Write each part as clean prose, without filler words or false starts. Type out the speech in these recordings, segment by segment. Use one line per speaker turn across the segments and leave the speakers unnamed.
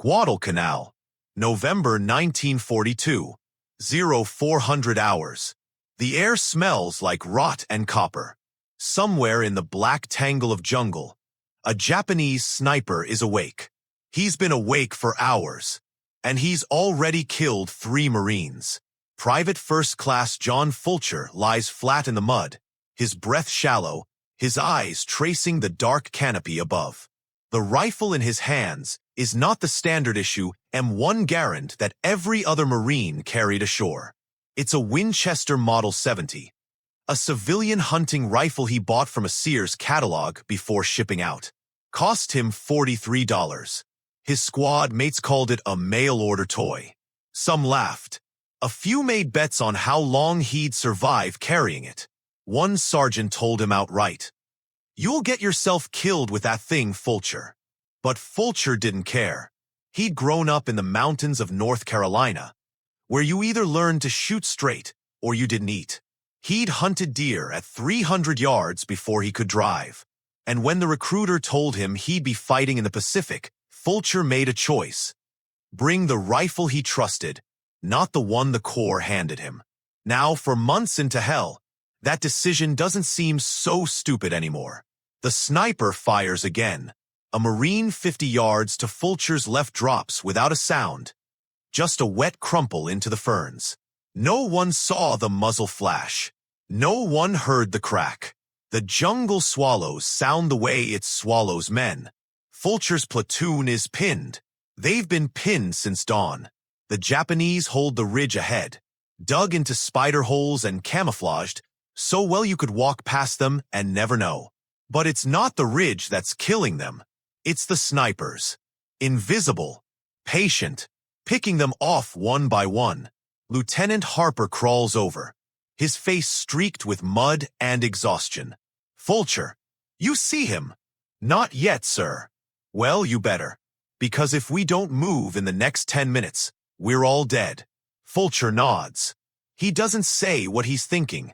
Guadalcanal, November 1942, 0400 hours. The air smells like rot and copper. Somewhere in the black tangle of jungle, a Japanese sniper is awake. He's been awake for hours, and he's already killed 3 Marines. Private First Class John Fulcher lies flat in the mud, his breath shallow, his eyes tracing the dark canopy above. The rifle in his hands is not the standard issue M1 Garand that every other Marine carried ashore. It's a Winchester Model 70, a civilian hunting rifle he bought from a Sears catalog before shipping out. Cost him $43. His squad mates called it a mail-order toy. Some laughed. A few made bets on how long he'd survive carrying it. One sergeant told him outright, "You'll get yourself killed with that thing, Fulcher." But Fulcher didn't care. He'd grown up in the mountains of North Carolina, where you either learned to shoot straight or you didn't eat. He'd hunted deer at 300 yards before he could drive. And when the recruiter told him he'd be fighting in the Pacific, Fulcher made a choice. Bring the rifle he trusted, not the one the Corps handed him. Now, for months into hell, that decision doesn't seem so stupid anymore. The sniper fires again. A Marine 50 yards to Fulcher's left drops without a sound. Just a wet crumple into the ferns. No one saw the muzzle flash. No one heard the crack. The jungle swallows sound the way it swallows men. Fulcher's platoon is pinned. They've been pinned since dawn. The Japanese hold the ridge ahead, dug into spider holes and camouflaged so well you could walk past them and never know. But it's not the ridge that's killing them. It's the snipers. Invisible, patient, picking them off one by one. Lieutenant Harper crawls over, his face streaked with mud and exhaustion. "Fulcher, you see him?" "Not yet, sir." "Well, you better, because if we don't move in the next 10 minutes, we're all dead." Fulcher nods. He doesn't say what he's thinking.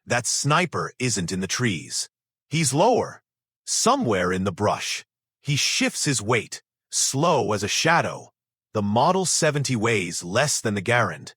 That sniper isn't in the trees. He's lower, somewhere in the brush. He shifts his weight, slow as a shadow. The Model 70 weighs less than the Garand.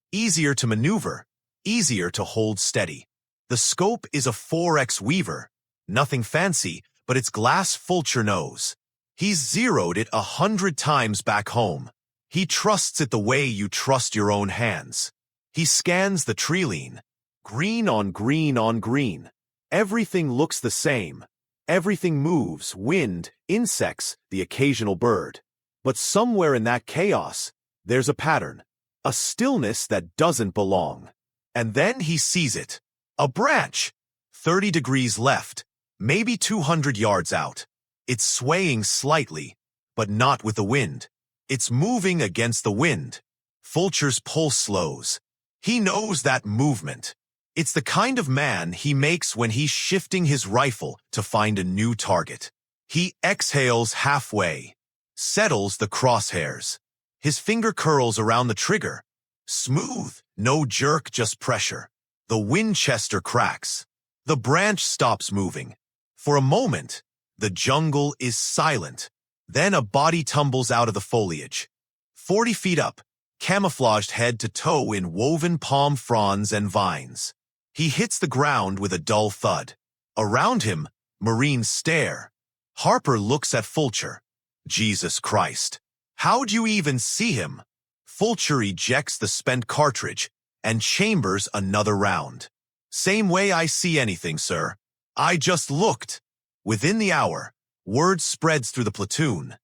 Easier to maneuver, easier to hold steady. The scope is a 4X Weaver. Nothing fancy, but it's glass Fulcher knows. He's zeroed it 100 times back home. He trusts it the way you trust your own hands. He scans the tree line. Green on green on green. Everything looks the same. Everything moves, wind, insects, the occasional bird. But somewhere in that chaos, there's a pattern. A stillness that doesn't belong. And then he sees it. A branch. 30 degrees left. Maybe 200 yards out. It's swaying slightly, but not with the wind. It's moving against the wind. Fulcher's pulse slows. He knows that movement. It's the kind of man he makes when he's shifting his rifle to find a new target. He exhales halfway, settles the crosshairs. His finger curls around the trigger. Smooth, no jerk, just pressure. The Winchester cracks. The branch stops moving. For a moment, the jungle is silent. Then a body tumbles out of the foliage. 40 feet up, camouflaged head to toe in woven palm fronds and vines. He hits the ground with a dull thud. Around him, Marines stare. Harper looks at Fulcher. Jesus Christ. How'd you even see him? Fulcher ejects the spent cartridge and chambers another round. Same way I see anything, sir. I just looked. Within the hour, word spreads through the platoon.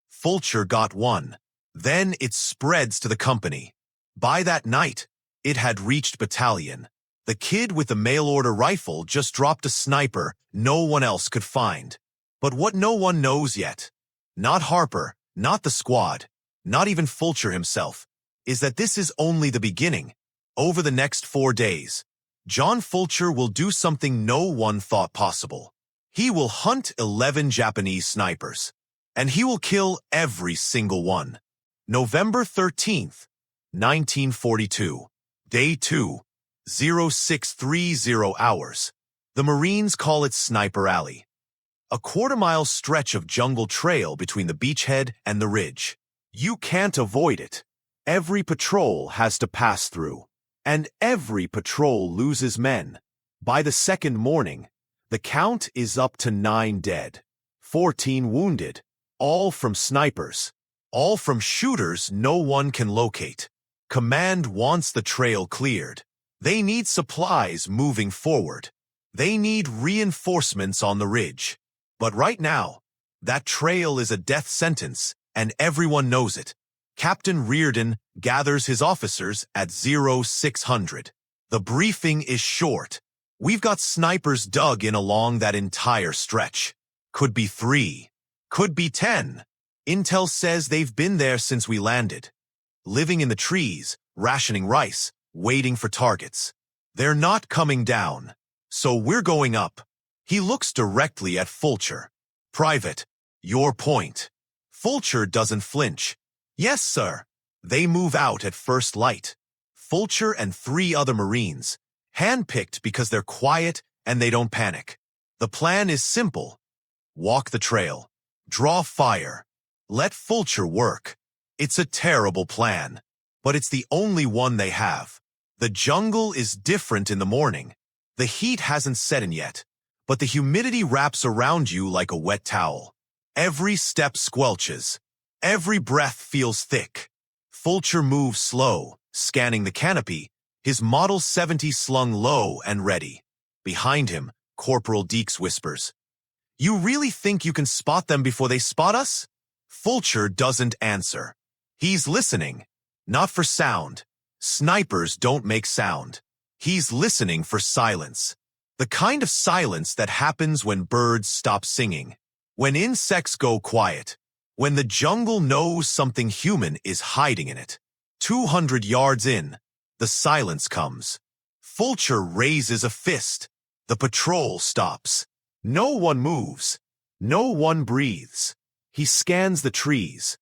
Fulcher got one. Then it spreads to the company. By that night, it had reached battalion. The kid with the mail-order rifle just dropped a sniper no one else could find. But what no one knows yet, not Harper, not the squad, not even Fulcher himself, is that this is only the beginning. Over the next 4 days, John Fulcher will do something no one thought possible. He will hunt 11 Japanese snipers, and he will kill every single one. November 13th, 1942, Day 2. 0630 hours. The Marines call it Sniper Alley. A quarter-mile stretch of jungle trail between the beachhead and the ridge. You can't avoid it. Every patrol has to pass through, and every patrol loses men. By the second morning, the count is up to 9 dead, 14 wounded, all from snipers, all from shooters no one can locate. Command wants the trail cleared. They need supplies moving forward. They need reinforcements on the ridge. But right now, that trail is a death sentence, and everyone knows it. Captain Reardon gathers his officers at 0600. The briefing is short. We've got snipers dug in along that entire stretch. Could be 3. Could be 10. Intel says they've been there since we landed. Living in the trees, rationing rice, waiting for targets. They're not coming down. So we're going up. He looks directly at Fulcher. Private, your point. Fulcher doesn't flinch. Yes, sir. They move out at first light. Fulcher and 3 other Marines, handpicked because they're quiet and they don't panic. The plan is simple. Walk the trail. Draw fire. Let Fulcher work. It's a terrible plan, but it's the only one they have. The jungle is different in the morning. The heat hasn't set in yet, but the humidity wraps around you like a wet towel. Every step squelches. Every breath feels thick. Fulcher moves slow, scanning the canopy, his Model 70 slung low and ready. Behind him, Corporal Deeks whispers, "You really think you can spot them before they spot us?" Fulcher doesn't answer. He's listening, not for sound. Snipers don't make sound. He's listening for silence. The kind of silence that happens when birds stop singing, when insects go quiet, when the jungle knows something human is hiding in it. 200 yards in, the silence comes. Fulcher raises a fist. The patrol stops. No one moves. No one breathes. He scans the trees.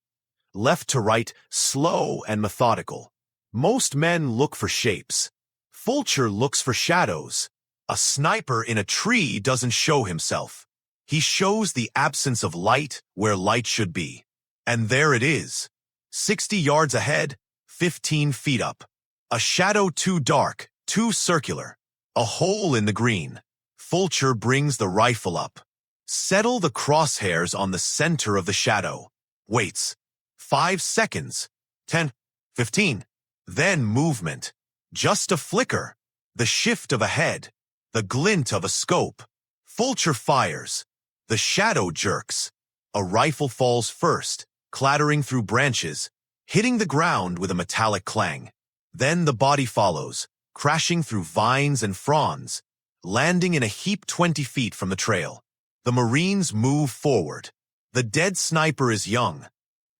Left to right, slow and methodical. Most men look for shapes. Fulcher looks for shadows. A sniper in a tree doesn't show himself. He shows the absence of light where light should be. And there it is. 60 yards ahead, 15 feet up. A shadow too dark, too circular. A hole in the green. Fulcher brings the rifle up. Settle the crosshairs on the center of the shadow. Waits. 5 seconds. 10. 15. Then movement. Just a flicker. The shift of a head. The glint of a scope. Fulcher fires. The shadow jerks. A rifle falls first, clattering through branches, hitting the ground with a metallic clang. Then the body follows, crashing through vines and fronds, landing in a heap 20 feet from the trail. The Marines move forward. The dead sniper is young.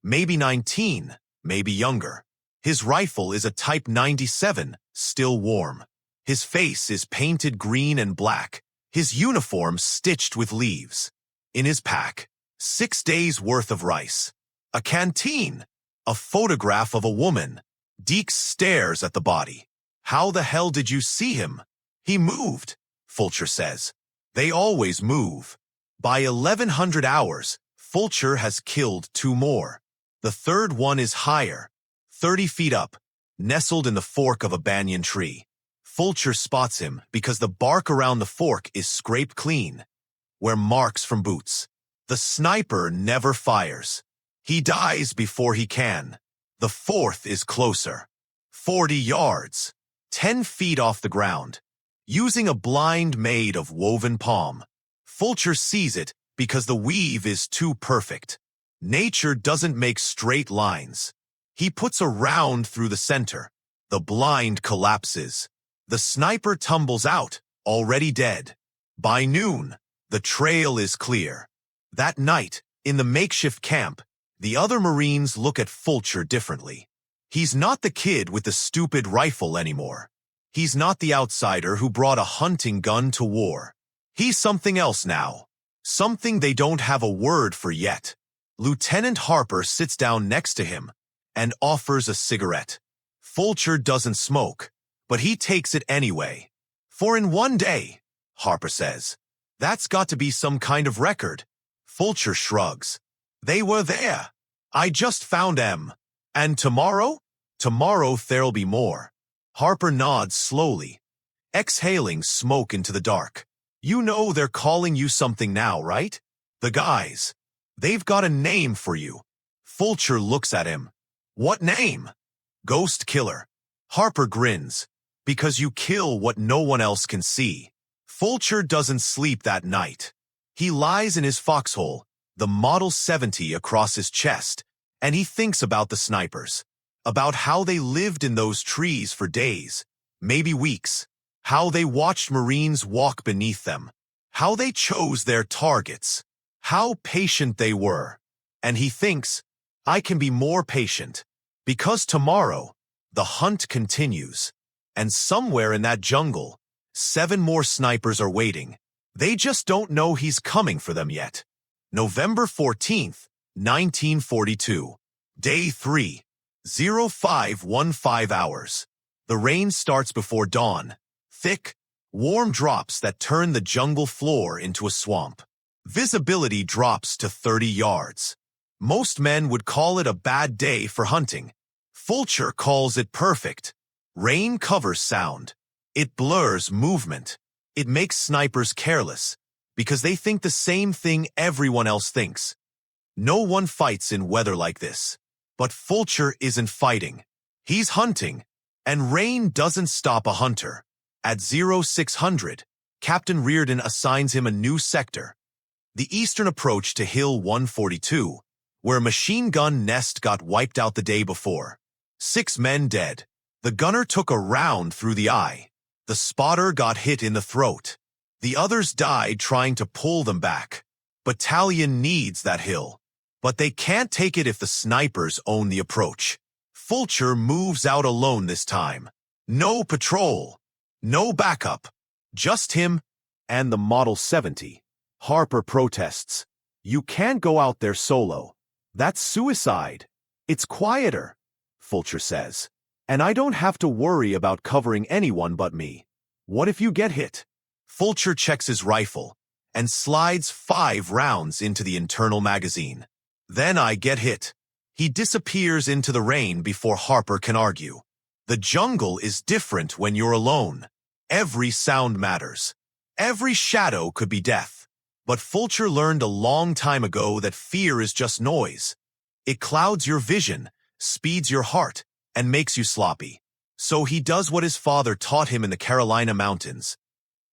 Maybe 19, maybe younger. His rifle is a Type 97, still warm. His face is painted green and black, his uniform stitched with leaves. In his pack, 6 days' worth of rice. A canteen. A photograph of a woman. Deeks stares at the body. "How the hell did you see him?" "He moved," Fulcher says. They always move. By 1100 hours, Fulcher has killed 2 more. The third one is higher, 30 feet up, nestled in the fork of a banyan tree. Fulcher spots him because the bark around the fork is scraped clean, where marks from boots. The sniper never fires. He dies before he can. The fourth is closer. 40 yards, 10 feet off the ground, using a blind made of woven palm. Fulcher sees it because the weave is too perfect. Nature doesn't make straight lines. He puts a round through the center. The blind collapses. The sniper tumbles out, already dead. By noon, the trail is clear. That night, in the makeshift camp, the other Marines look at Fulcher differently. He's not the kid with the stupid rifle anymore. He's not the outsider who brought a hunting gun to war. He's something else now. Something they don't have a word for yet. Lieutenant Harper sits down next to him and offers a cigarette. Fulcher doesn't smoke, but he takes it anyway. "For in 1 day," Harper says. "That's got to be some kind of record." Fulcher shrugs. "They were there. I just found M. And tomorrow? Tomorrow there'll be more. Harper nods slowly, exhaling smoke into the dark. You know they're calling you something now, right? The guys. They've got a name for you. Fulcher looks at him. What name? Ghost Killer. Harper grins. Because you kill what no one else can see. Fulcher doesn't sleep that night. He lies in his foxhole, the Model 70 across his chest, and he thinks about the snipers. About how they lived in those trees for days, maybe weeks. How they watched Marines walk beneath them. How they chose their targets. How patient they were. And he thinks, I can be more patient. Because tomorrow, the hunt continues. And somewhere in that jungle, 7 more snipers are waiting. They just don't know he's coming for them yet. November 14th, 1942. Day 3. 0515 hours. The rain starts before dawn. Thick, warm drops that turn the jungle floor into a swamp. Visibility drops to 30 yards. Most men would call it a bad day for hunting. Fulcher calls it perfect. Rain covers sound. It blurs movement. It makes snipers careless, because they think the same thing everyone else thinks. No one fights in weather like this. But Fulcher isn't fighting. He's hunting. And rain doesn't stop a hunter. At 0600, Captain Reardon assigns him a new sector. The eastern approach to Hill 142, where a machine gun nest got wiped out the day before. 6 men dead. The gunner took a round through the eye. The spotter got hit in the throat. The others died trying to pull them back. Battalion needs that hill. But they can't take it if the snipers own the approach. Fulcher moves out alone this time. No patrol. No backup. Just him and the Model 70. Harper protests. You can't go out there solo. That's suicide. It's quieter, Fulcher says. And I don't have to worry about covering anyone but me. What if you get hit? Fulcher checks his rifle and slides 5 rounds into the internal magazine. Then I get hit. He disappears into the rain before Harper can argue. The jungle is different when you're alone. Every sound matters. Every shadow could be death. But Fulcher learned a long time ago that fear is just noise. It clouds your vision, speeds your heart, and makes you sloppy. So he does what his father taught him in the Carolina mountains.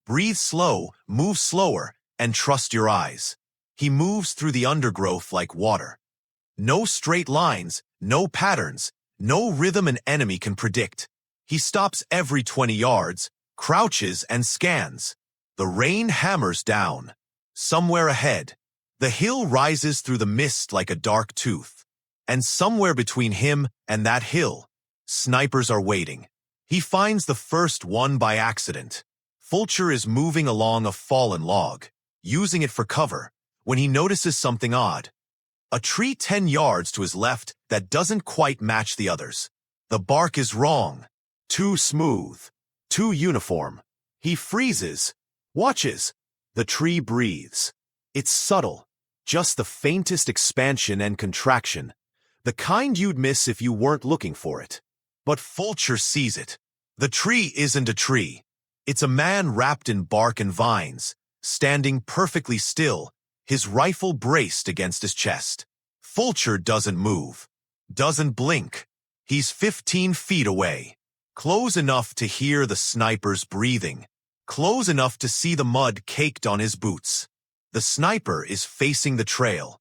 Breathe slow, move slower, and trust your eyes. He moves through the undergrowth like water. No straight lines, no patterns, no rhythm an enemy can predict. He stops every 20 yards, crouches and scans. The rain hammers down. Somewhere ahead, the hill rises through the mist like a dark tooth. And somewhere between him and that hill, snipers are waiting. He finds the first one by accident. Fulcher is moving along a fallen log, using it for cover, when he notices something odd. A tree 10 yards to his left that doesn't quite match the others. The bark is wrong. Too smooth. Too uniform. He freezes. Watches. The tree breathes. It's subtle. Just the faintest expansion and contraction. The kind you'd miss if you weren't looking for it. But Fulcher sees it. The tree isn't a tree. It's a man wrapped in bark and vines, standing perfectly still, his rifle braced against his chest. Fulcher doesn't move. Doesn't blink. He's 15 feet away. Close enough to hear the sniper's breathing. Close enough to see the mud caked on his boots. The sniper is facing the trail,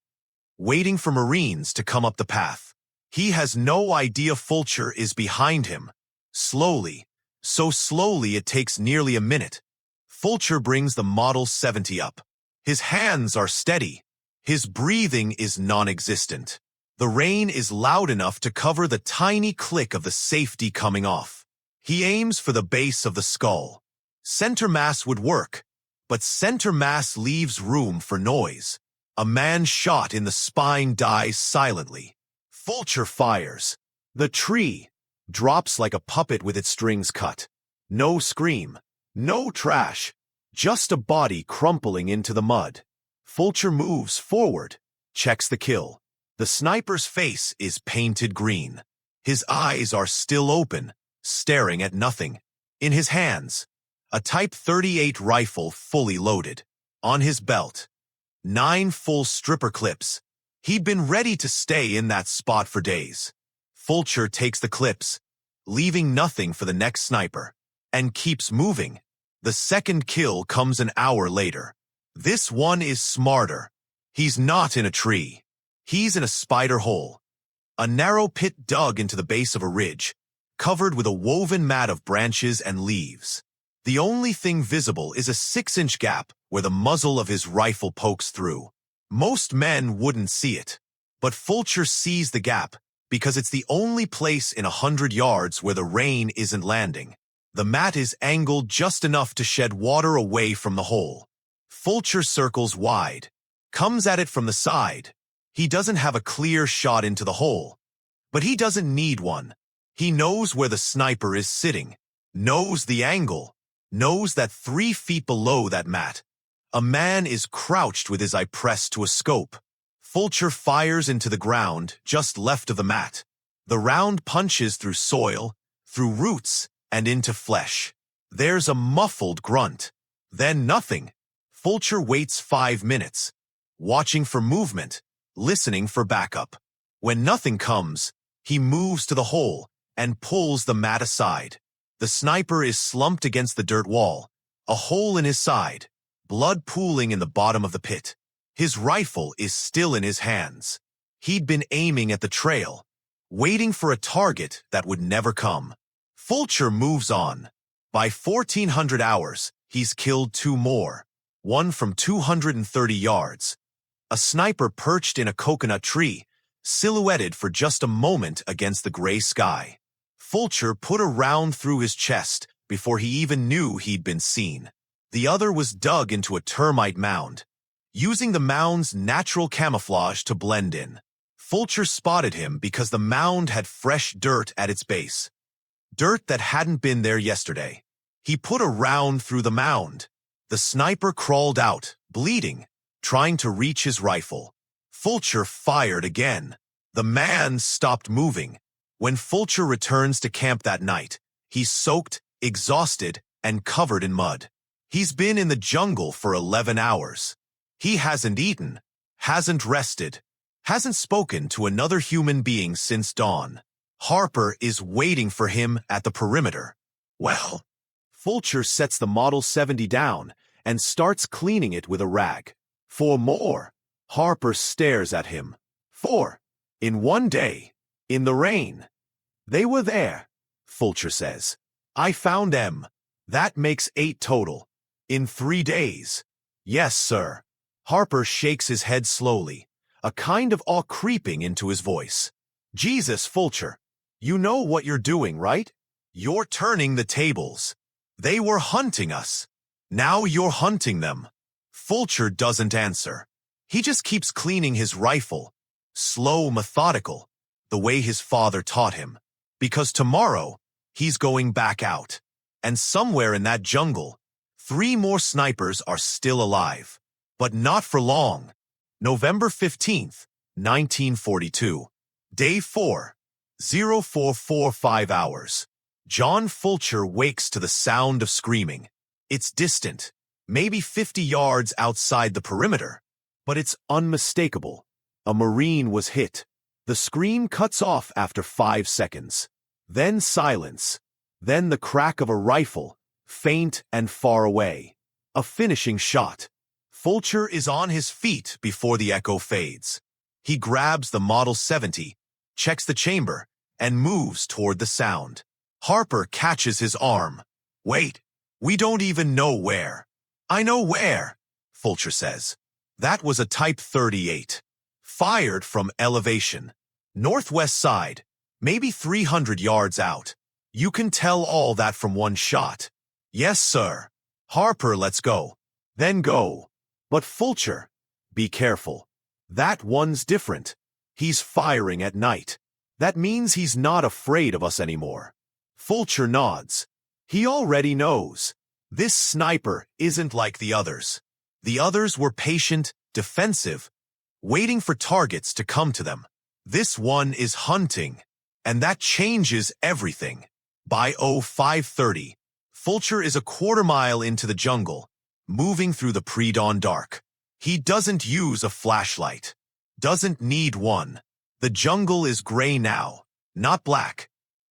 waiting for Marines to come up the path. He has no idea Fulcher is behind him. Slowly, so slowly it takes nearly a minute, Fulcher brings the Model 70 up. His hands are steady. His breathing is non-existent. The rain is loud enough to cover the tiny click of the safety coming off. He aims for the base of the skull. Center mass would work, but center mass leaves room for noise. A man shot in the spine dies silently. Fulcher fires. The tree drops like a puppet with its strings cut. No scream, no trash, just a body crumpling into the mud. Fulcher moves forward, checks the kill. The sniper's face is painted green. His eyes are still open, staring at nothing. In his hands, a Type 38 rifle fully loaded. On his belt, 9 full stripper clips. He'd been ready to stay in that spot for days. Fulcher takes the clips, leaving nothing for the next sniper, and keeps moving. The second kill comes an hour later. This one is smarter. He's not in a tree. He's in a spider hole. A narrow pit dug into the base of a ridge, covered with a woven mat of branches and leaves. The only thing visible is a 6-inch gap where the muzzle of his rifle pokes through. Most men wouldn't see it, but Fulcher sees the gap because it's the only place in 100 yards where the rain isn't landing. The mat is angled just enough to shed water away from the hole. Fulcher circles wide, comes at it from the side. He doesn't have a clear shot into the hole, but he doesn't need one. He knows where the sniper is sitting, knows the angle, knows that 3 feet below that mat, a man is crouched with his eye pressed to a scope. Fulcher fires into the ground just left of the mat. The round punches through soil, through roots, and into flesh. There's a muffled grunt. Then nothing. Fulcher waits 5 minutes, watching for movement, listening for backup. When nothing comes, he moves to the hole and pulls the mat aside. The sniper is slumped against the dirt wall, a hole in his side, blood pooling in the bottom of the pit. His rifle is still in his hands. He'd been aiming at the trail, waiting for a target that would never come. Fulcher moves on. By 1400 hours, he's killed 2 more, one from 230 yards. A sniper perched in a coconut tree, silhouetted for just a moment against the gray sky. Fulcher put a round through his chest before he even knew he'd been seen. The other was dug into a termite mound, using the mound's natural camouflage to blend in. Fulcher spotted him because the mound had fresh dirt at its base. Dirt that hadn't been there yesterday. He put a round through the mound. The sniper crawled out, bleeding, trying to reach his rifle. Fulcher fired again. The man stopped moving. When Fulcher returns to camp that night, he's soaked, exhausted, and covered in mud. He's been in the jungle for 11 hours. He hasn't eaten, hasn't rested, hasn't spoken to another human being since dawn. Harper is waiting for him at the perimeter. Well, Fulcher sets the Model 70 down and starts cleaning it with a rag. 4 more. Harper stares at him. 4. In one day. In the rain. They were there, Fulcher says. I found them. That makes 8 total. In 3 days. Yes, sir. Harper shakes his head slowly, a kind of awe creeping into his voice. Jesus, Fulcher. You know what you're doing, right? You're turning the tables. They were hunting us. Now you're hunting them. Fulcher doesn't answer. He just keeps cleaning his rifle. Slow, methodical, the way his father taught him. Because tomorrow, he's going back out. And somewhere in that jungle, 3 more snipers are still alive. But not for long. November 15th, 1942. Day 4. 0445 hours. John Fulcher wakes to the sound of screaming. It's distant, maybe 50 yards outside the perimeter, but it's unmistakable. A Marine was hit. The scream cuts off after 5 seconds. Then silence. Then the crack of a rifle, faint and far away. A finishing shot. Fulcher is on his feet before the echo fades. He grabs the Model 70, checks the chamber, and moves toward the sound. Harper catches his arm. Wait, we don't even know where. I know where, Fulcher says. That was a Type 38. Fired from elevation. Northwest side, maybe 300 yards out. You can tell all that from one shot. Yes, sir. Harper, let's go. Then go. But Fulcher, be careful. That one's different. He's firing at night. That means he's not afraid of us anymore. Fulcher nods. He already knows. This sniper isn't like the others. The others were patient, defensive. waiting for targets to come to them. This one is hunting, and that changes everything. By 05:30, Fulcher is a quarter-mile into the jungle, moving through the pre-dawn dark. He doesn't use a flashlight. Doesn't need one. The jungle is gray now, not black.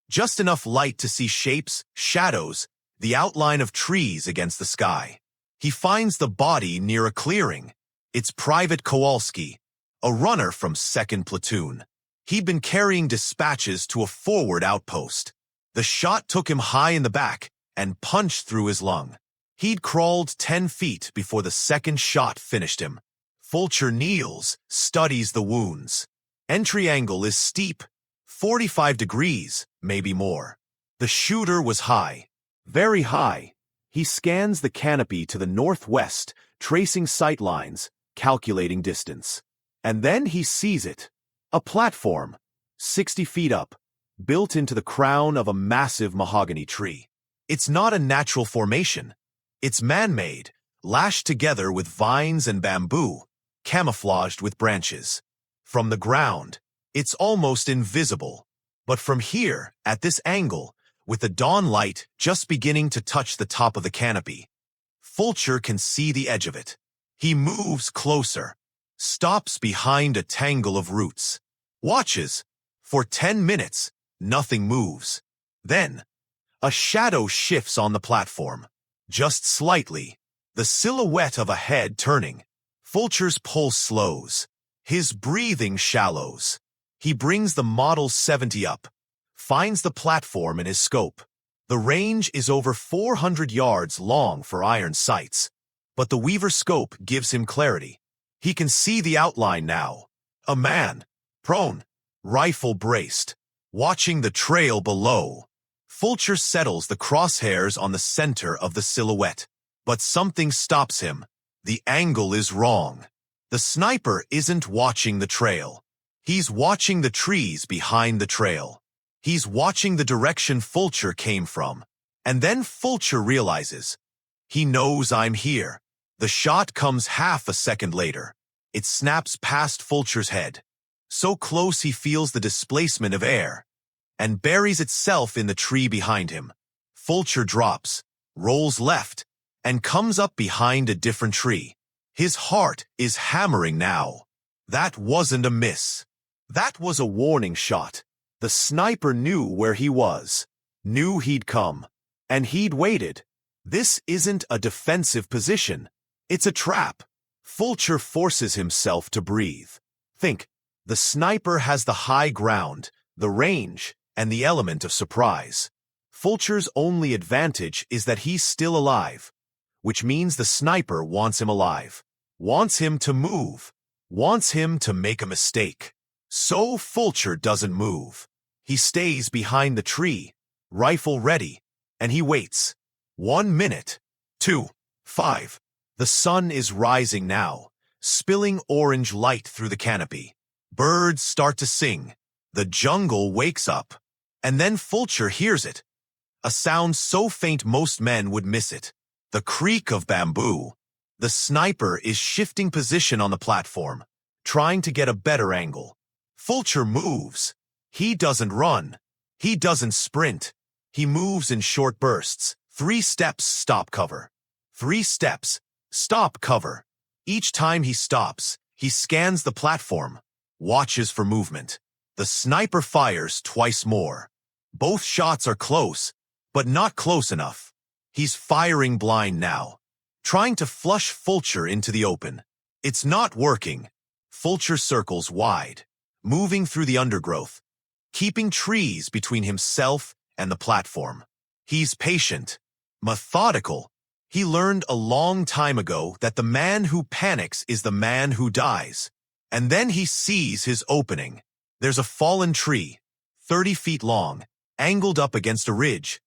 Just enough light to see shapes, shadows, the outline of trees against the sky. He finds the body near a clearing. It's Private Kowalski, a runner from 2nd Platoon. He'd been carrying dispatches to a forward outpost. The shot took him high in the back and punched through his lung. He'd crawled 10 feet before the second shot finished him. Fulcher kneels, studies the wounds. Entry angle is steep, 45 degrees, maybe more. The shooter was high, very high. He scans the canopy to the northwest, tracing sight lines, calculating distance. And then he sees it. A platform, 60 feet up, built into the crown of a massive mahogany tree. It's not a natural formation. It's man-made, lashed together with vines and bamboo, camouflaged with branches. From the ground, it's almost invisible. But from here, at this angle, with the dawn light just beginning to touch the top of the canopy, Fulcher can see the edge of it. He moves closer, stops behind a tangle of roots, watches. For 10 minutes, nothing moves. Then, a shadow shifts on the platform. Just slightly, the silhouette of a head turning. Fulcher's pulse slows. His breathing shallows. He brings the Model 70 up, finds the platform in his scope. The range is over 400 yards long for iron sights, but the Weaver scope gives him clarity. He can see the outline now. A man, prone, rifle braced, watching the trail below. Fulcher settles the crosshairs on the center of the silhouette, but something stops him. The angle is wrong. The sniper isn't watching the trail. He's watching the trees behind the trail. He's watching the direction Fulcher came from. And then Fulcher realizes. He knows I'm here. The shot comes half a second later. It snaps past Fulcher's head, so close he feels the displacement of air, and buries itself in the tree behind him. Fulcher drops, rolls left, and comes up behind a different tree. His heart is hammering now. That wasn't a miss. That was a warning shot. The sniper knew where he was, knew he'd come, and he'd waited. This isn't a defensive position. It's a trap. Fulcher forces himself to breathe. Think, the sniper has the high ground, the range, and the element of surprise. Fulcher's only advantage is that he's still alive, which means the sniper wants him alive, wants him to move, wants him to make a mistake. So Fulcher doesn't move. He stays behind the tree, rifle ready, and he waits. 1 minute, 2, 5. The sun is rising now, spilling orange light through the canopy. Birds start to sing. The jungle wakes up. And then Fulcher hears it. A sound so faint most men would miss it. The creak of bamboo. The sniper is shifting position on the platform, trying to get a better angle. Fulcher moves. He doesn't run. He doesn't sprint. He moves in short bursts. 3 steps, stop, cover. 3 steps, stop, cover. Each time he stops, he scans the platform, watches for movement. The sniper fires twice more. Both shots are close, but not close enough. He's firing blind now, trying to flush Fulcher into the open. It's not working. Fulcher circles wide, moving through the undergrowth, keeping trees between himself and the platform. He's patient, methodical. He learned a long time ago that the man who panics is the man who dies. And then he sees his opening. There's a fallen tree, 30 feet long, angled up against a ridge.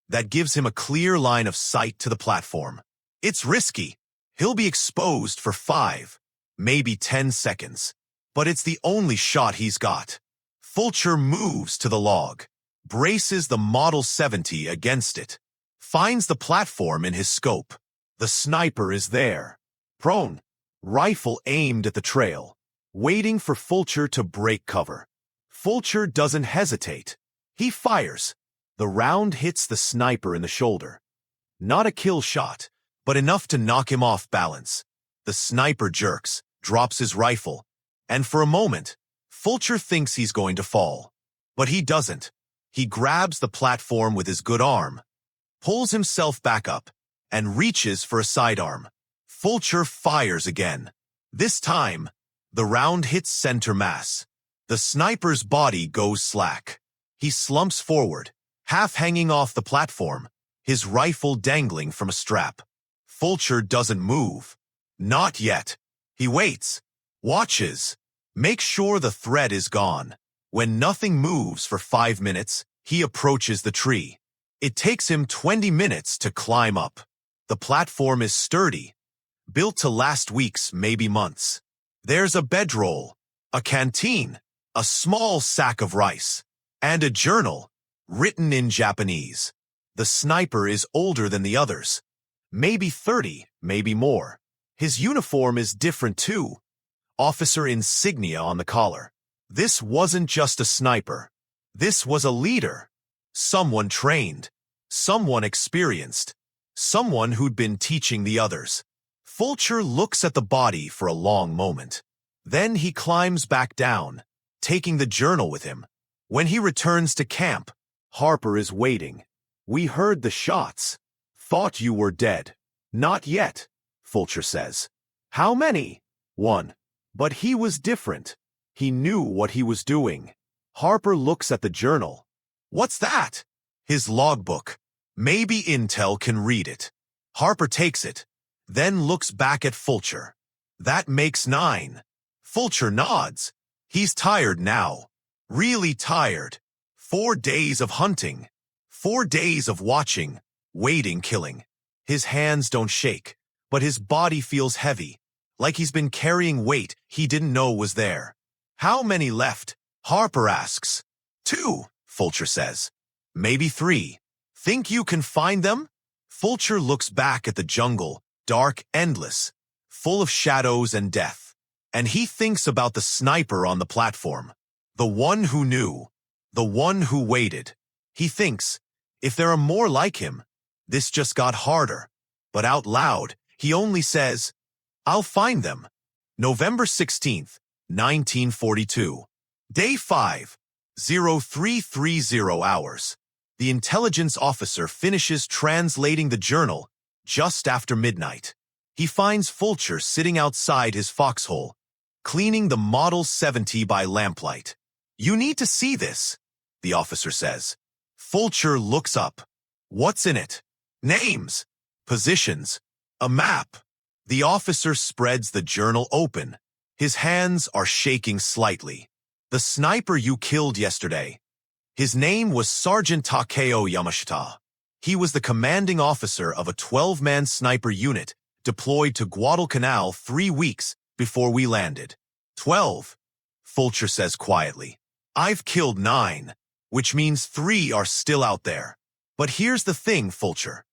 That gives him a clear line of sight to the platform. It's risky. He'll be exposed for 5, maybe 10 seconds. But it's the only shot he's got. Fulcher moves to the log, braces the Model 70 against it, finds the platform in his scope. The sniper is there, prone, rifle aimed at the trail. waiting for Fulcher to break cover. Fulcher doesn't hesitate. He fires. The round hits the sniper in the shoulder. Not a kill shot, but enough to knock him off balance. The sniper jerks, drops his rifle, and for a moment, Fulcher thinks he's going to fall. But he doesn't. He grabs the platform with his good arm, pulls himself back up, and reaches for a sidearm. Fulcher fires again. This time, the round hits center mass. The sniper's body goes slack. He slumps forward, half hanging off the platform, his rifle dangling from a strap. Fulcher doesn't move. Not yet. He waits, watches, makes sure the threat is gone. When nothing moves for 5 minutes, he approaches the tree. It takes him 20 minutes to climb up. The platform is sturdy, built to last weeks, maybe months. There's a bedroll, a canteen, a small sack of rice, and a journal, written in Japanese. The sniper is older than the others. Maybe 30, maybe more. His uniform is different too. Officer insignia on the collar. This wasn't just a sniper. This was a leader. Someone trained. Someone experienced. Someone who'd been teaching the others. Fulcher looks at the body for a long moment. Then he climbs back down, taking the journal with him. When he returns to camp, Harper is waiting. "We heard the shots. Thought you were dead." "Not yet," Fulcher says. "How many?" "One." But he was different. He knew what he was doing. Harper looks at the journal. "What's that?" "His logbook. Maybe Intel can read it." Harper takes it, then looks back at Fulcher. "That makes 9. Fulcher nods. He's tired now. Really tired. 4 days of hunting. 4 days of watching, waiting, killing. His hands don't shake, but his body feels heavy, like he's been carrying weight he didn't know was there. "How many left?" Harper asks. 2, Fulcher says. "Maybe 3. Think you can find them?" Fulcher looks back at the jungle, dark, endless, full of shadows and death. And he thinks about the sniper on the platform. The one who knew. The one who waited. He thinks, if there are more like him, this just got harder. But out loud, he only says, "I'll find them." November 16th, 1942. Day 5, 0330 hours. The intelligence officer finishes translating the journal just after midnight. He finds Fulcher sitting outside his foxhole, cleaning the Model 70 by lamplight. "You need to see this," the officer says. Fulcher looks up. What's in it? Names, positions, a map. The officer spreads the journal open. His hands are shaking slightly. "The sniper you killed yesterday. His name was Sergeant Takeo Yamashita. He was the commanding officer of a 12-man sniper unit deployed to Guadalcanal 3 weeks before we landed." 12, Fulcher says quietly. "I've killed 9, which means 3 are still out there. But here's the thing, Fulcher."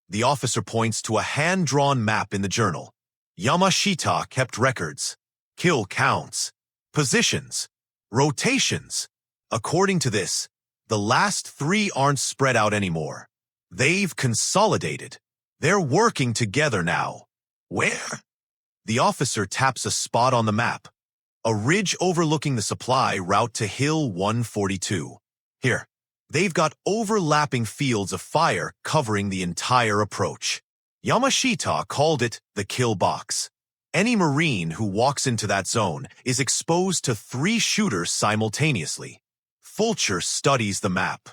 The officer points to a hand-drawn map in the journal. Yamashita kept records, kill counts, positions, rotations. According to this, the last 3 aren't spread out anymore. They've consolidated. They're working together now. Where? The officer taps a spot on the map. A ridge overlooking the supply route to Hill 142. Here, they've got overlapping fields of fire covering the entire approach. Yamashita called it the kill box. Any Marine who walks into that zone is exposed to 3 shooters simultaneously. Fulcher studies the map.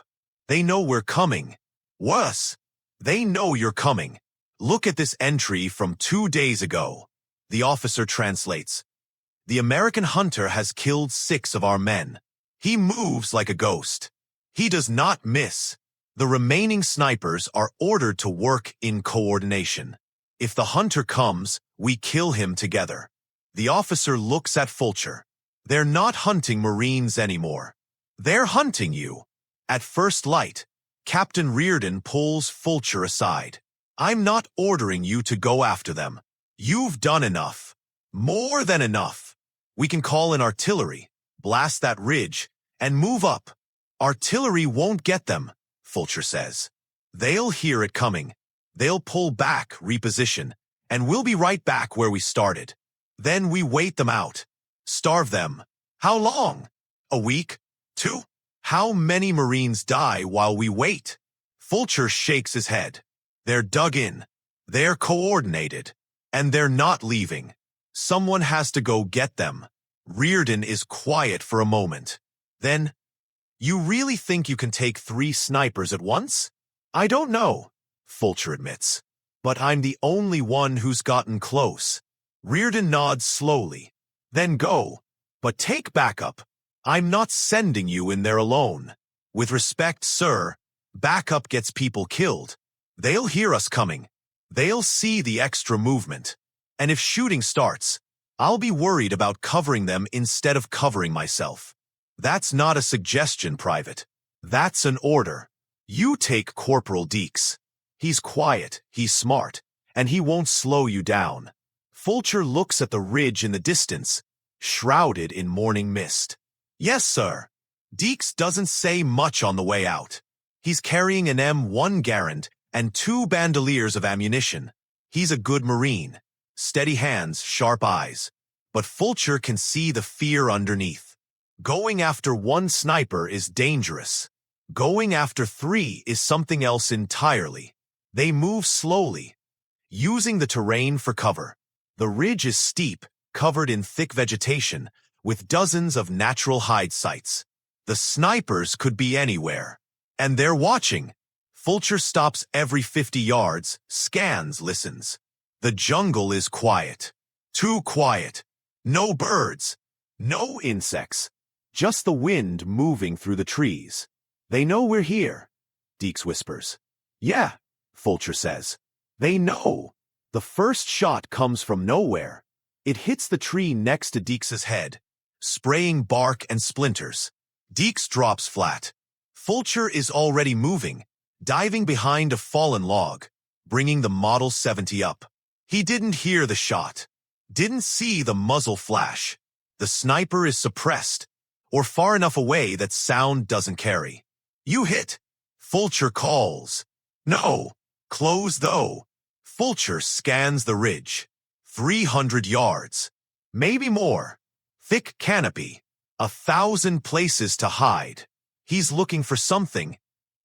They know we're coming. Worse, they know you're coming. Look at this entry from 2 days ago. The officer translates. The American hunter has killed 6 of our men. He moves like a ghost. He does not miss. The remaining snipers are ordered to work in coordination. If the hunter comes, we kill him together. The officer looks at Fulcher. They're not hunting Marines anymore. They're hunting you. At first light, Captain Reardon pulls Fulcher aside. I'm not ordering you to go after them. You've done enough. More than enough. We can call in artillery, blast that ridge, and move up. Artillery won't get them, Fulcher says. They'll hear it coming. They'll pull back, reposition, and we'll be right back where we started. Then we wait them out. Starve them. How long? A week? 2? How many Marines die while we wait? Fulcher shakes his head. They're dug in. They're coordinated. And they're not leaving. Someone has to go get them. Reardon is quiet for a moment. Then, you really think you can take 3 snipers at once? I don't know, Fulcher admits. But I'm the only one who's gotten close. Reardon nods slowly. Then go. But take backup. I'm not sending you in there alone. With respect, sir, backup gets people killed. They'll hear us coming. They'll see the extra movement. And if shooting starts, I'll be worried about covering them instead of covering myself. That's not a suggestion, Private. That's an order. You take Corporal Deeks. He's quiet, he's smart, and he won't slow you down. Fulcher looks at the ridge in the distance, shrouded in morning mist. Yes, sir. Deeks doesn't say much on the way out. He's carrying an M1 Garand and 2 bandoliers of ammunition. He's a good Marine. Steady hands, sharp eyes. But Fulcher can see the fear underneath. Going after 1 sniper is dangerous. Going after 3 is something else entirely. They move slowly, using the terrain for cover. The ridge is steep, covered in thick vegetation, with dozens of natural hide sites. The snipers could be anywhere. And they're watching. Fulcher stops every 50 yards, scans, listens. The jungle is quiet. Too quiet. No birds. No insects. Just the wind moving through the trees. They know we're here, Deeks whispers. Yeah, Fulcher says. They know. The first shot comes from nowhere. It hits the tree next to Deeks's head, spraying bark and splinters. Deeks drops flat. Fulcher is already moving, diving behind a fallen log, bringing the Model 70 up. He didn't hear the shot, didn't see the muzzle flash. The sniper is suppressed, or far enough away that sound doesn't carry. You hit. Fulcher calls. No. Close though. Fulcher scans the ridge. 300 yards. Maybe more. Thick canopy. 1,000 places to hide. He's looking for something.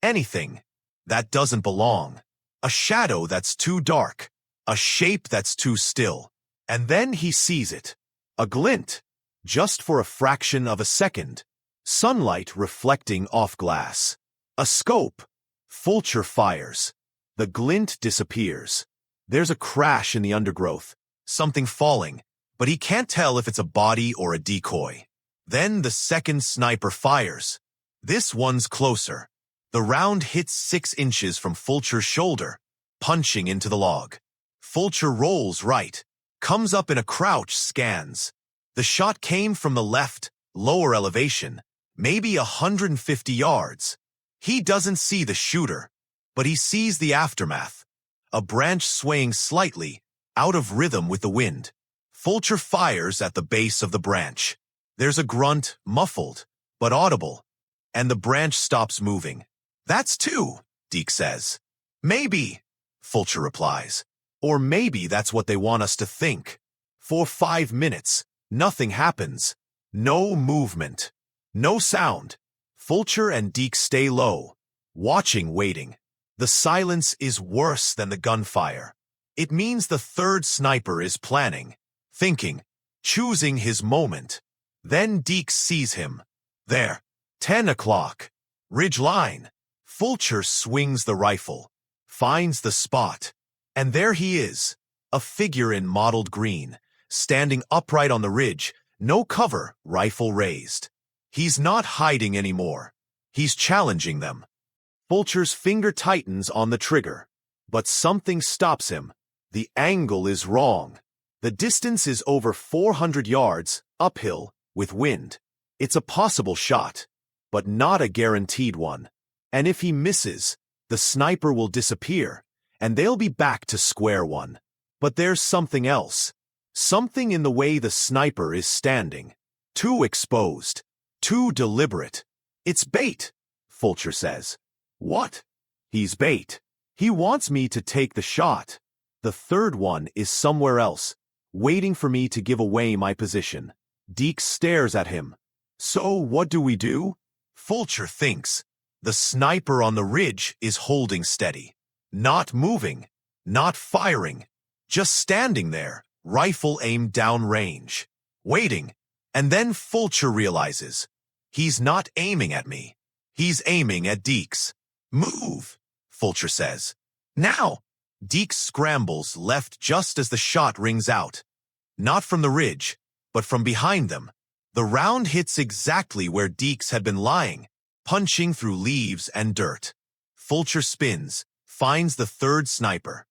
Anything. That doesn't belong. A shadow that's too dark. A shape that's too still. And then he sees it. A glint. Just for a fraction of a second. Sunlight reflecting off glass. A scope. Fulcher fires. The glint disappears. There's a crash in the undergrowth. Something falling. But he can't tell if it's a body or a decoy. Then the second sniper fires. This one's closer. The round hits 6 inches from Fulcher's shoulder, punching into the log. Fulcher rolls right, comes up in a crouch, scans. The shot came from the left, lower elevation, maybe 150 yards. He doesn't see the shooter, but he sees the aftermath. A branch swaying slightly, out of rhythm with the wind. Fulcher fires at the base of the branch. There's a grunt, muffled, but audible, and the branch stops moving. That's 2, Deek says. Maybe, Fulcher replies. Or maybe that's what they want us to think. For 5 minutes, nothing happens. No movement. No sound. Fulcher and Deek stay low, watching, waiting. The silence is worse than the gunfire. It means the third sniper is planning, thinking, choosing his moment. Then Deek sees him. There. 10 o'clock. Ridge line. Fulcher swings the rifle, finds the spot. And there he is, a figure in mottled green, standing upright on the ridge, no cover, rifle raised. He's not hiding anymore. He's challenging them. Fulcher's finger tightens on the trigger, but something stops him. The angle is wrong. The distance is over 400 yards, uphill, with wind. It's a possible shot, but not a guaranteed one. And if he misses, the sniper will disappear, and they'll be back to square one. But there's something else. Something in the way the sniper is standing. Too exposed. Too deliberate. It's bait, Fulcher says. What? He's bait. He wants me to take the shot. The third one is somewhere else, waiting for me to give away my position. Deeks stares at him. So what do we do? Fulcher thinks. The sniper on the ridge is holding steady. Not moving. Not firing. Just standing there, rifle aimed downrange. Waiting. And then Fulcher realizes. He's not aiming at me. He's aiming at Deeks. Move, Fulcher says. Now! Deeks scrambles left just as the shot rings out. Not from the ridge, but from behind them. The round hits exactly where Deeks had been lying, punching through leaves and dirt. Fulcher spins, finds the third sniper.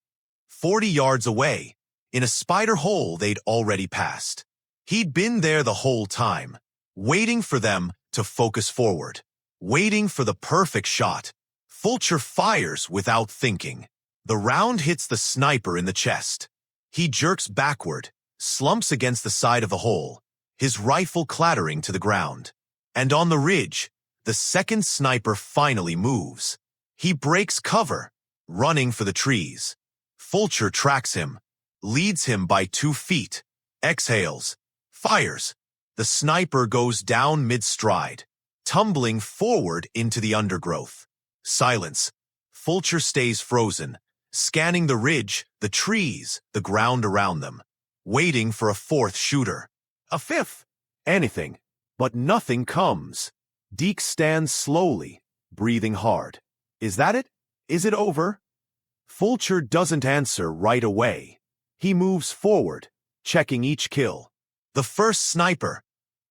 40 yards away, in a spider hole they'd already passed. He'd been there the whole time, waiting for them to focus forward, waiting for the perfect shot. Fulcher fires without thinking. The round hits the sniper in the chest. He jerks backward, slumps against the side of the hole, his rifle clattering to the ground. And on the ridge, the second sniper finally moves. He breaks cover, running for the trees. Fulcher tracks him, leads him by 2 feet, exhales, fires. The sniper goes down mid-stride, tumbling forward into the undergrowth. Silence. Fulcher stays frozen, scanning the ridge, the trees, the ground around them, waiting for a fourth shooter. A fifth. Anything. But nothing comes. Deeks stands slowly, breathing hard. Is that it? Is it over? Fulcher doesn't answer right away. He moves forward, checking each kill. The first sniper,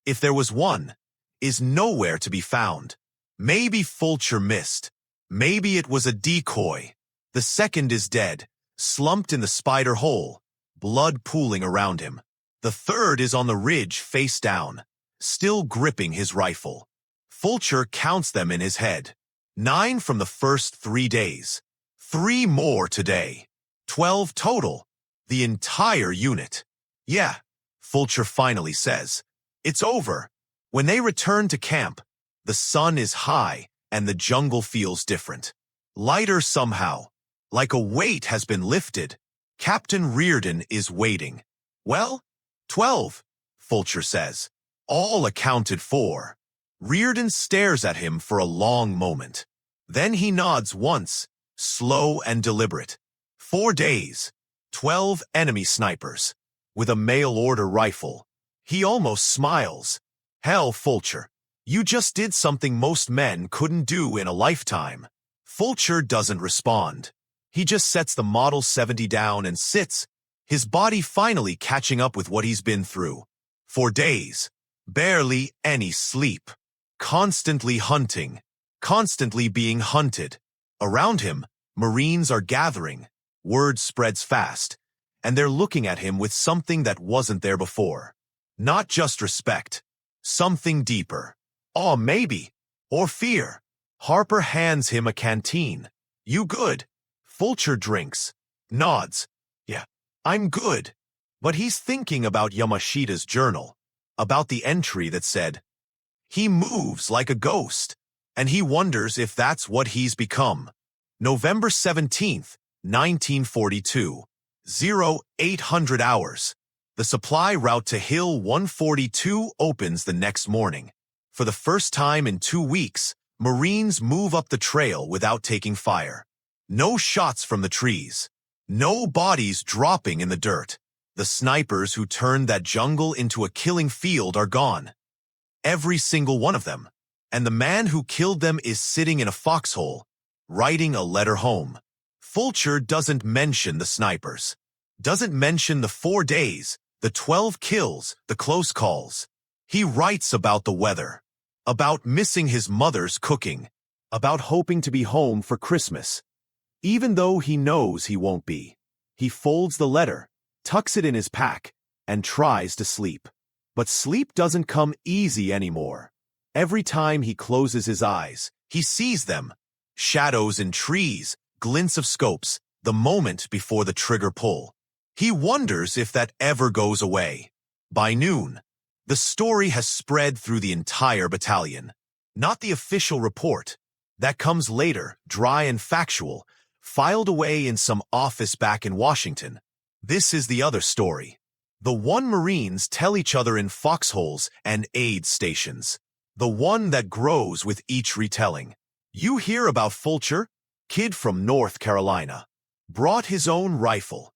if there was one, is nowhere to be found. Maybe Fulcher missed. Maybe it was a decoy. The second is dead, slumped in the spider hole, blood pooling around him. The third is on the ridge face down, still gripping his rifle. Fulcher counts them in his head. 9 from the first 3 days. 3 more today. 12 total. The entire unit. Yeah, Fulcher finally says. It's over. When they return to camp, the sun is high and the jungle feels different. Lighter somehow. Like a weight has been lifted. Captain Reardon is waiting. Well, 12, Fulcher says. All accounted for. Reardon stares at him for a long moment. Then he nods once, slow and deliberate. 4 days. 12 enemy snipers. With a mail-order rifle. He almost smiles. Hell, Fulcher. You just did something most men couldn't do in a lifetime. Fulcher doesn't respond. He just sets the Model 70 down and sits, his body finally catching up with what he's been through. 4 days. Barely any sleep. Constantly hunting. Constantly being hunted. Around him, Marines are gathering. Word spreads fast, and they're looking at him with something that wasn't there before. Not just respect. Something deeper. Awe maybe. Or fear. Harper hands him a canteen. You good? Fulcher drinks. Nods. Yeah, I'm good. But he's thinking about Yamashita's journal. About the entry that said, he moves like a ghost. And he wonders if that's what he's become. November 17th, 1942. 0800 hours. The supply route to Hill 142 opens the next morning. For the first time in 2 weeks, Marines move up the trail without taking fire. No shots from the trees. No bodies dropping in the dirt. The snipers who turned that jungle into a killing field are gone. Every single one of them. And the man who killed them is sitting in a foxhole, writing a letter home. Fulcher doesn't mention the snipers. Doesn't mention the 4 days, the 12 kills, the close calls. He writes about the weather. About missing his mother's cooking. About hoping to be home for Christmas. Even though he knows he won't be. He folds the letter, tucks it in his pack, and tries to sleep. But sleep doesn't come easy anymore. Every time he closes his eyes, he sees them. Shadows in trees, glints of scopes, the moment before the trigger pull. He wonders if that ever goes away. By noon, the story has spread through the entire battalion. Not the official report. That comes later, dry and factual, filed away in some office back in Washington. This is the other story. The one Marines tell each other in foxholes and aid stations. The one that grows with each retelling. You hear about Fulcher, kid from North Carolina. Brought his own rifle.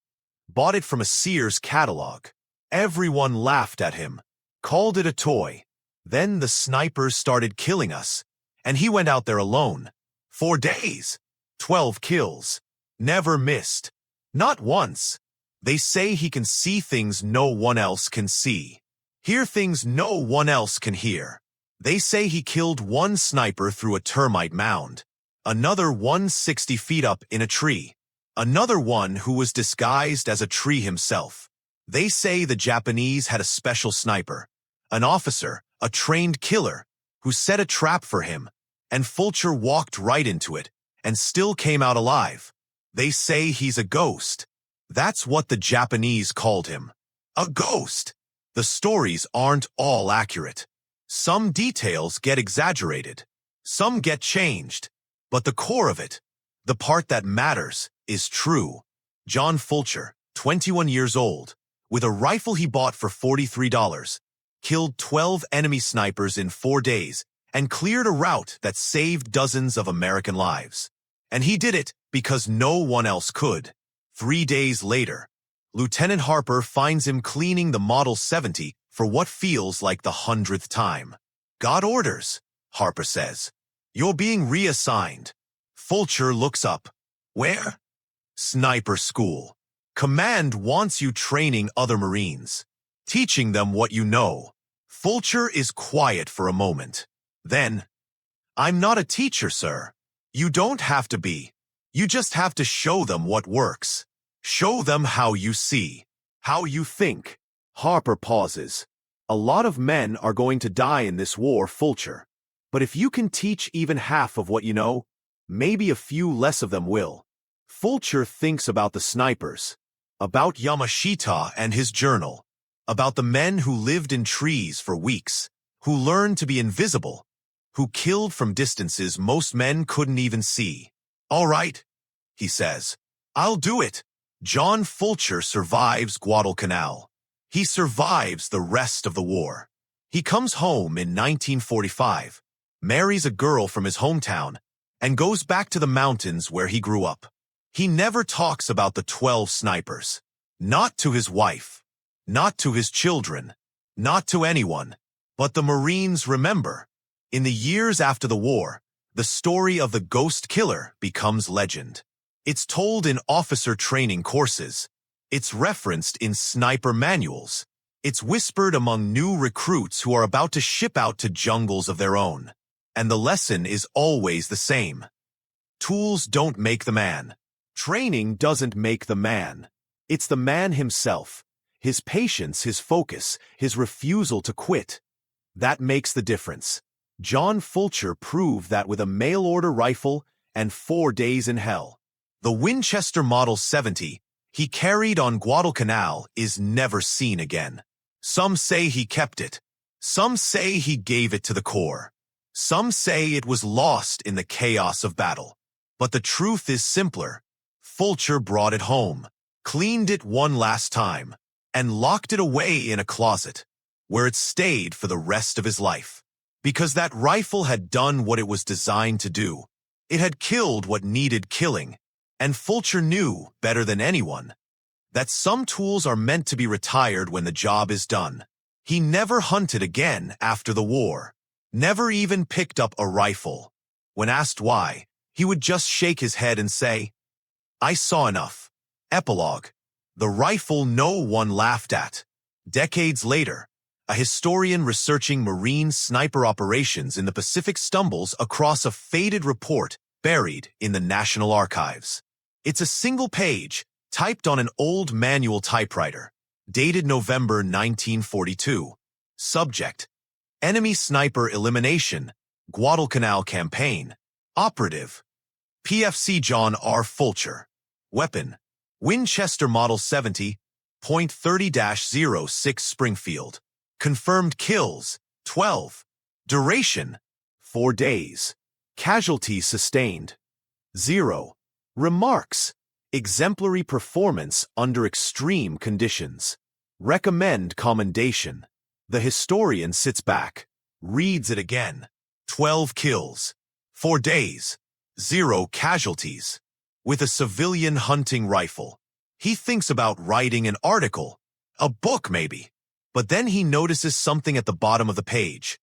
Bought it from a Sears catalog. Everyone laughed at him. Called it a toy. Then the snipers started killing us. And he went out there alone. 4 days. 12 kills. Never missed. Not once. They say he can see things no one else can see. Hear things no one else can hear. They say he killed one sniper through a termite mound. Another 160 feet up in a tree. Another one who was disguised as a tree himself. They say the Japanese had a special sniper. An officer, a trained killer, who set a trap for him, and Fulcher walked right into it, and still came out alive. They say he's a ghost. That's what the Japanese called him. A ghost. The stories aren't all accurate. Some details get exaggerated. Some get changed. But the core of it, the part that matters, is true. John Fulcher, 21 years old, with a rifle he bought for $43, killed 12 enemy snipers in 4 days and cleared a route that saved dozens of American lives. And he did it because no one else could. 3 days later, Lieutenant Harper finds him cleaning the Model 70 for what feels like the 100th time. "Got orders," Harper says. "You're being reassigned." Fulcher looks up. "Where?" "Sniper school. Command wants you training other Marines, teaching them what you know." Fulcher is quiet for a moment. Then, "I'm not a teacher, sir. You don't have to be. You just have to show them what works. Show them how you see, how you think." Harper pauses. "A lot of men are going to die in this war, Fulcher. But if you can teach even half of what you know, maybe a few less of them will." Fulcher thinks about the snipers, about Yamashita and his journal, about the men who lived in trees for weeks, who learned to be invisible, who killed from distances most men couldn't even see. "All right," he says. "I'll do it." John Fulcher survives Guadalcanal. He survives the rest of the war. He comes home in 1945, marries a girl from his hometown, and goes back to the mountains where he grew up. He never talks about the 12 snipers. Not to his wife. Not to his children. Not to anyone. But the Marines remember. In the years after the war, the story of the ghost killer becomes legend. It's told in officer training courses. It's referenced in sniper manuals. It's whispered among new recruits who are about to ship out to jungles of their own. And the lesson is always the same. Tools don't make the man. Training doesn't make the man. It's the man himself, his patience, his focus, his refusal to quit. That makes the difference. John Fulcher proved that with a mail-order rifle and 4 days in hell. The Winchester Model 70 he carried on Guadalcanal is never seen again. Some say he kept it. Some say he gave it to the Corps. Some say it was lost in the chaos of battle. But the truth is simpler. Fulcher brought it home, cleaned it one last time, and locked it away in a closet, where it stayed for the rest of his life. Because that rifle had done what it was designed to do. It had killed what needed killing. And Fulcher knew, better than anyone, that some tools are meant to be retired when the job is done. He never hunted again after the war. Never even picked up a rifle. When asked why, he would just shake his head and say, "I saw enough." Epilogue. The rifle no one laughed at. Decades later, a historian researching Marine sniper operations in the Pacific stumbles across a faded report buried in the National Archives. It's a single page, typed on an old manual typewriter, dated November 1942. Subject: Enemy Sniper Elimination, Guadalcanal Campaign. Operative: PFC John R. Fulcher. Weapon: Winchester Model 70, .30-06 Springfield. Confirmed kills, 12. Duration, 4 days. Casualties sustained, 0. Remarks, exemplary performance under extreme conditions. Recommend commendation. The historian sits back, reads it again. 12 kills, 4 days, 0 casualties. With a civilian hunting rifle. He thinks about writing an article, a book maybe. But then he notices something at the bottom of the page.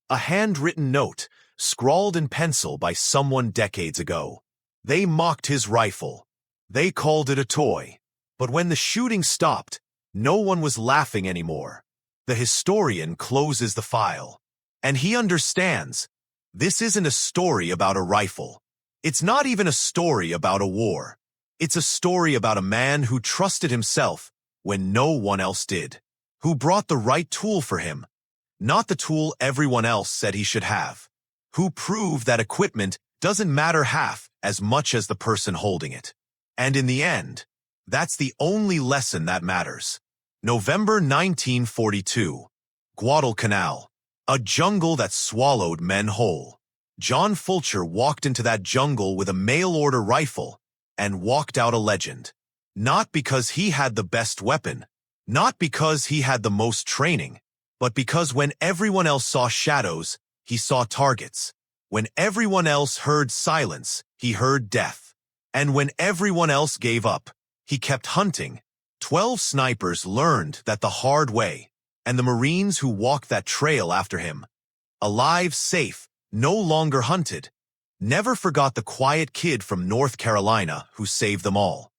A handwritten note, scrawled in pencil by someone decades ago. They mocked his rifle. They called it a toy. But when the shooting stopped, no one was laughing anymore. The historian closes the file. And he understands. This isn't a story about a rifle. It's not even a story about a war. It's a story about a man who trusted himself when no one else did. Who brought the right tool for him, not the tool everyone else said he should have. Who proved that equipment doesn't matter half as much as the person holding it. And in the end, that's the only lesson that matters. November 1942. Guadalcanal. A jungle that swallowed men whole. John Fulcher walked into that jungle with a mail-order rifle and walked out a legend. Not because he had the best weapon, not because he had the most training, but because when everyone else saw shadows, he saw targets. When everyone else heard silence, he heard death. And when everyone else gave up, he kept hunting. 12 snipers learned that the hard way, and the Marines who walked that trail after him, alive, safe, no longer hunted, never forgot the quiet kid from North Carolina who saved them all.